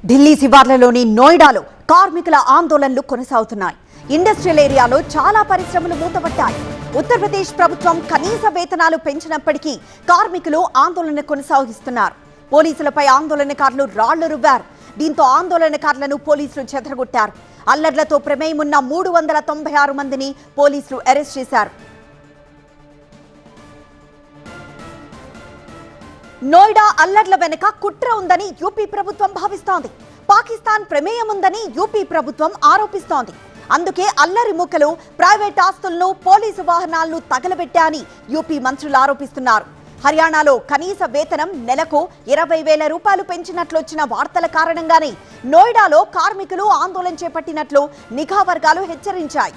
ఢిల్లీ శివార్లలోని నోయిడాలో కార్మికుల ఆందోళనలు కొనసాగుతున్నాయి. ఇండస్ట్రియల్ ఏరియాలో చాలా పరిశ్రమలు మూతపట్టాయి. ఉత్తరప్రదేశ్ ప్రభుత్వం కనీస వేతనాలు పెంచినప్పటికీ కార్మికులు ఆందోళన కొనసాగిస్తున్నారు. పోలీసులపై ఆందోళనకారులు రాళ్లు రువ్వారు. దీంతో ఆందోళనకారులను పోలీసులు చెదరగొట్టారు. అల్లర్లతో ప్రమేయం ఉన్న 396 మందిని పోలీసులు అరెస్ట్ చేశారు. నోయిడా అల్లర్ల వెనుక కుట్ర ఉందని యూపీ ప్రభుత్వం భావిస్తోంది. పాకిస్తాన్ ప్రమేయం ఉందని యూపీ ప్రభుత్వం ఆరోపిస్తోంది. అందుకే అల్లరి మూకలు ప్రైవేట్ ఆస్తులను, పోలీసు వాహనాలను తగలబెట్టాయని యూపీ మంత్రులు ఆరోపిస్తున్నారు. హర్యానాలో కనీస వేతనం నెలకు 20,000 రూపాయలు పెంచినట్లు వచ్చిన వార్తల కారణంగానే నోయిడాలో కార్మికులు ఆందోళన చేపట్టినట్లు నిఘా వర్గాలు హెచ్చరించాయి.